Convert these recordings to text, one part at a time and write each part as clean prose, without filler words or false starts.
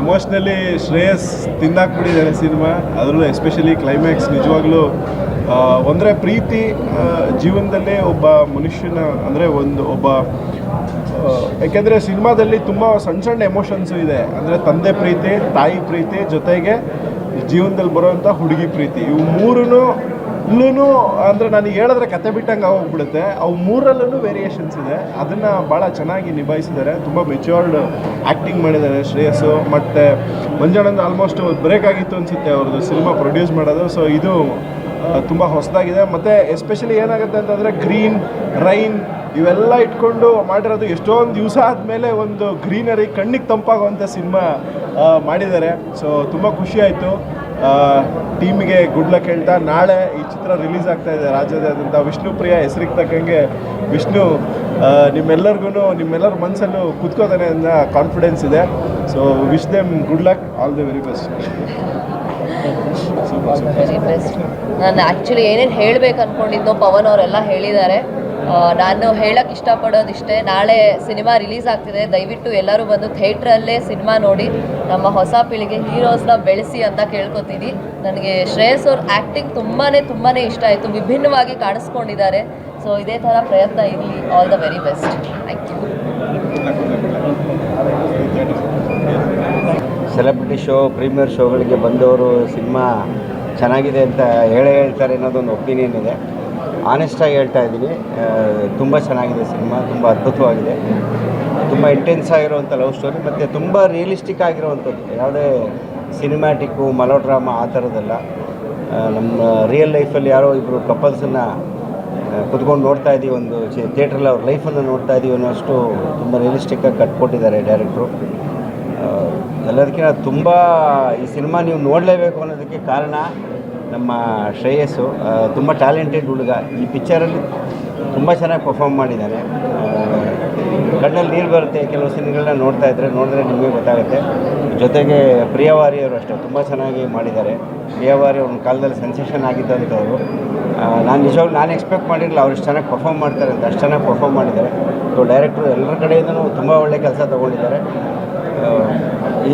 Emotionally Shreyas ತಿಂದಾಕ್ಬಿಟ್ಟಿದ್ದಾರೆ cinema. ಅದರಲ್ಲೂ especially climax ನಿಜವಾಗ್ಲೂ ಒಂದರೆ ಪ್ರೀತಿ ಜೀವನದಲ್ಲಿ ಒಬ್ಬ ಮನುಷ್ಯನ ಅಂದರೆ ಒಬ್ಬ ಯಾಕೆಂದರೆ ಸಿನಿಮಾದಲ್ಲಿ ತುಂಬ ಸಣ್ಣ ಸಣ್ಣ ಎಮೋಷನ್ಸು ಇದೆ. ಅಂದರೆ ತಂದೆ ಪ್ರೀತಿ, ತಾಯಿ ಪ್ರೀತಿ, ಜೊತೆಗೆ ಜೀವನದಲ್ಲಿ ಬರೋವಂಥ ಹುಡುಗಿ ಪ್ರೀತಿ, ಇವು ಮೂರೂ ಅಂದರೆ ನನಗೆ ಹೇಳಿದ್ರೆ ಕತೆ ಬಿಟ್ಟಂಗೆ ಆಗೋಗ್ಬಿಡುತ್ತೆ. ಅವು ಮೂರಲ್ಲೂ ವೇರಿಯೇಷನ್ಸ್ ಇದೆ. ಅದನ್ನು ಭಾಳ ಚೆನ್ನಾಗಿ ನಿಭಾಯಿಸಿದ್ದಾರೆ. ತುಂಬ ಮೆಚ್ಯೂರ್ಡ್ ಆ್ಯಕ್ಟಿಂಗ್ ಮಾಡಿದ್ದಾರೆ ಶ್ರೇಯಸ್ಸು. ಮತ್ತು ಮಂಜಣ್ಣಂದು ಆಲ್ಮೋಸ್ಟ್ ಬ್ರೇಕ್ ಆಗಿತ್ತು ಅನಿಸುತ್ತೆ ಅವ್ರದ್ದು ಸಿನಿಮಾ ಪ್ರೊಡ್ಯೂಸ್ ಮಾಡೋದು. ಸೊ ಇದು ತುಂಬ ಹೊಸದಾಗಿದೆ. ಮತ್ತು ಎಸ್ಪೆಷಲಿ ಏನಾಗುತ್ತೆ ಅಂತಂದರೆ ಗ್ರೀನ್, ರೈನ್ ಇವೆಲ್ಲ ಇಟ್ಕೊಂಡು ಮಾಡಿರೋದು. ಎಷ್ಟೊಂದು ದಿವಸ ಆದಮೇಲೆ ಒಂದು ಗ್ರೀನರಿ, ಕಣ್ಣಿಗೆ ತಂಪಾಗುವಂಥ ಸಿನಿಮಾ ಮಾಡಿದ್ದಾರೆ. ಸೊ ತುಂಬ ಖುಷಿಯಾಯಿತು. ಟೀಮಿಗೆ ಗುಡ್ ಲಕ್ ಹೇಳ್ತಾ, ನಾಳೆ ಈ ಚಿತ್ರ ರಿಲೀಸ್ ಆಗ್ತಾ ಇದೆ ರಾಜ್ಯದಾದ್ಯಂತ. ವಿಷ್ಣುಪ್ರಿಯ ಹೆಸರಿಗೆ ತಕ್ಕಂಗೆ ವಿಷ್ಣು ನಿಮ್ಮೆಲ್ಲರ ಮನಸ್ಸಲ್ಲೂ ಕೂತ್ಕೋತಾನೆ ಅನ್ನೋ ಕಾನ್ಫಿಡೆನ್ಸ್ ಇದೆ. So wish them good luck, all the very best. Very best. ನಾನು ಆ್ಯಕ್ಚುಲಿ ಏನೇನು ಹೇಳಬೇಕು ಅಂದ್ಕೊಂಡಿದ್ದೋ ಪವನ್ ಅವರೆಲ್ಲ ಹೇಳಿದ್ದಾರೆ. ನಾನು ಹೇಳಕ್ಕೆ ಇಷ್ಟಪಡೋದಿಷ್ಟೇ, ನಾಳೆ ಸಿನಿಮಾ ರಿಲೀಸ್ ಆಗ್ತಿದೆ. ದಯವಿಟ್ಟು ಎಲ್ಲರೂ ಬಂದು ಥಿಯೇಟ್ರಲ್ಲೇ ಸಿನಿಮಾ ನೋಡಿ ನಮ್ಮ ಹೊಸ ಪೀಳಿಗೆ ಹೀರೋಸ್ನ ಬೆಳೆಸಿ ಅಂತ ಕೇಳ್ಕೊತೀನಿ. ನನಗೆ ಶ್ರೇಯಸ್ ಅವ್ರ ಆ್ಯಕ್ಟಿಂಗ್ ತುಂಬಾ ಇಷ್ಟ ಆಯಿತು. ವಿಭಿನ್ನವಾಗಿ ಕಾಣಿಸ್ಕೊಂಡಿದ್ದಾರೆ. ಸೊ ಇದೇ ಥರ ಪ್ರಯತ್ನ ಇರಲಿ. All the very best. Thank you. Celebrity show, premiere ಶೋಗಳಿಗೆ ಬಂದವರು ಸಿನಿಮಾ ಚೆನ್ನಾಗಿದೆ ಅಂತ ಹೇಳ್ತಾರೆ ಅನ್ನೋದೊಂದು ಒಪಿನಿಯನ್ ಇದೆ. ಆನೆಸ್ಟಾಗಿ ಹೇಳ್ತಾ ಇದ್ದೀನಿ, ತುಂಬ ಚೆನ್ನಾಗಿದೆ ಸಿನಿಮಾ, ತುಂಬ ಅದ್ಭುತವಾಗಿದೆ. ತುಂಬ ಇಂಟೆನ್ಸ್ ಆಗಿರುವಂಥ ಲವ್ ಸ್ಟೋರಿ ಮತ್ತು ತುಂಬ ರಿಯಲಿಸ್ಟಿಕ್ ಆಗಿರುವಂಥದ್ದು. ಯಾವುದೇ ಸಿನಿಮ್ಯಾಟಿಕ್ಕು, ಮಲೋಡ್ರಾಮಾ ಆ ಥರದ್ದಲ್ಲ. ನಮ್ಮ ರಿಯಲ್ ಲೈಫಲ್ಲಿ ಯಾರೋ ಇಬ್ಬರು ಕಪಲ್ಸನ್ನು ಕುತ್ಕೊಂಡು ನೋಡ್ತಾ ಇದ್ದೀವಿ, ಒಂದು ಥಿಯೇಟ್ರಲ್ಲಿ ಅವ್ರ ಲೈಫನ್ನು ನೋಡ್ತಾ ಇದ್ದೀವಿ ಅನ್ನೋಷ್ಟು ತುಂಬ ರಿಯಲಿಸ್ಟಿಕ್ಕಾಗಿ ಕಟ್ಕೊಟ್ಟಿದ್ದಾರೆ ಡೈರೆಕ್ಟ್ರು. ಎಲ್ಲದಕ್ಕಿಂತ ತುಂಬ ಈ ಸಿನಿಮಾ ನೀವು ನೋಡಲೇಬೇಕು ಅನ್ನೋದಕ್ಕೆ ಕಾರಣ ನಮ್ಮ ಶ್ರೇಯಸ್ಸು. ತುಂಬ ಟ್ಯಾಲೆಂಟೆಡ್ ಹುಡುಗ. ಈ ಪಿಕ್ಚರಲ್ಲಿ ತುಂಬ ಚೆನ್ನಾಗಿ ಪರ್ಫಾರ್ಮ್ ಮಾಡಿದ್ದಾನೆ. ಕಣ್ಣಲ್ಲಿ ನೀರು ಬರುತ್ತೆ ಕೆಲವು ಸಿನಿಮಾಗಳನ್ನ ನೋಡಿದ್ರೆ ನಿಮಗೆ ಗೊತ್ತಾಗುತ್ತೆ. ಜೊತೆಗೆ ಪ್ರಿಯವಾರಿ ಅವರು ಅಷ್ಟೇ ತುಂಬ ಚೆನ್ನಾಗಿ ಮಾಡಿದ್ದಾರೆ. ಪ್ರಿಯವಾರಿ ಒಂದು ಕಾಲದಲ್ಲಿ ಸೆನ್ಸೇಷನ್ ಆಗಿದ್ದಂಥವ್ರು. ನಾನು ಎಕ್ಸ್ಪೆಕ್ಟ್ ಮಾಡಿರಲಿಲ್ಲ ಅವ್ರು ಇಷ್ಟು ಚೆನ್ನಾಗಿ ಪರ್ಫಾರ್ಮ್ ಮಾಡ್ತಾರೆ ಅಂತ. ಅಷ್ಟು ಚೆನ್ನಾಗಿ ಪರ್ಫಾರ್ಮ್ ಮಾಡಿದ್ದಾರೆ. ಸೊ ಡೈರೆಕ್ಟ್ರು ಎಲ್ಲರ ಕಡೆಯಿಂದನೂ ತುಂಬ ಒಳ್ಳೆಯ ಕೆಲಸ ತೊಗೊಂಡಿದ್ದಾರೆ.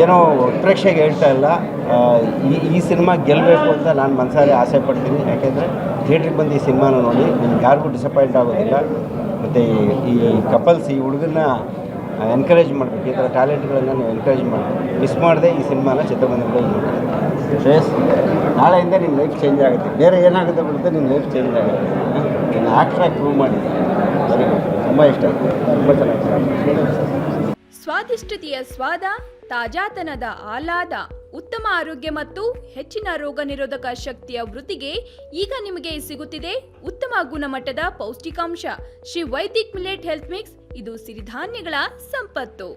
ಏನೋ ಪ್ರೇಕ್ಷೆಗೆ ಹೇಳ್ತಾ ಇಲ್ಲ, ಈ ಸಿನಿಮಾ ಗೆಲ್ಲಬೇಕು ಅಂತ ನಾನು ಮನಸಾರೆ ಆಸೆ ಪಡ್ತೀನಿ. ಯಾಕೆಂದರೆ ಥಿಯೇಟ್ರಿಗೆ ಬಂದು ಈ ಸಿನಿಮಾನ ನೋಡಿ ನಿಮ್ಗೆ ಯಾರಿಗೂ ಡಿಸಪಾಯಿಂಟ್ ಆಗೋದಿಲ್ಲ. ಮತ್ತು ಈ ಕಪಲ್ಸ್, ಈ ಹುಡುಗನ್ನ ಎನ್ಕರೇಜ್ ಮಾಡಬೇಕು. ಈ ಥರ ಟ್ಯಾಲೆಂಟ್ಗಳನ್ನು ನೀವು ಎನ್ಕರೇಜ್ ಮಾಡಬೇಕು. ಮಿಸ್ ಮಾಡದೆ ಈ ಸಿನಿಮಾನ ಚಿತ್ರಮಂದಿರದಲ್ಲಿ ನೋಡಿ. ಶ್ರೇಯಸ್, ನಾಳೆಯಿಂದ ನಿಮ್ಮ ಲೈಫ್ ಚೇಂಜ್ ಆಗುತ್ತೆ. ಬೇರೆ ಏನಾಗುತ್ತೆ ಬಿಡುತ್ತೆ, ನಿಮ್ಮ ಲೈಫ್ ಚೇಂಜ್ ಆಗುತ್ತೆ. ನೀನು ಆ್ಯಕ್ಟ್ರಾಗಿ ಪ್ರೂವ್ ಮಾಡಿದ್ದೀನಿ. Very good. ತುಂಬ ಇಷ್ಟ ಆಯಿತು. ತುಂಬ ಚೆನ್ನಾಗಿ. ಸ್ವಾದಿಷ್ಟತೆಯ ಸ್ವಾದ, ತಾಜಾತನದ ಆಹ್ಲಾದ, ಉತ್ತಮ ಆರೋಗ್ಯ ಮತ್ತು ಹೆಚ್ಚಿನ ರೋಗ ನಿರೋಧಕ ಶಕ್ತಿಯ ವೃದ್ಧಿಗೆ ಈಗ ನಿಮಗೆ ಸಿಗುತ್ತಿದೆ ಉತ್ತಮ ಗುಣಮಟ್ಟದ ಪೌಷ್ಟಿಕಾಂಶ. Shri Vaidik millet health mix. ಇದು ಸಿರಿಧಾನ್ಯಗಳ ಸಂಪತ್ತು.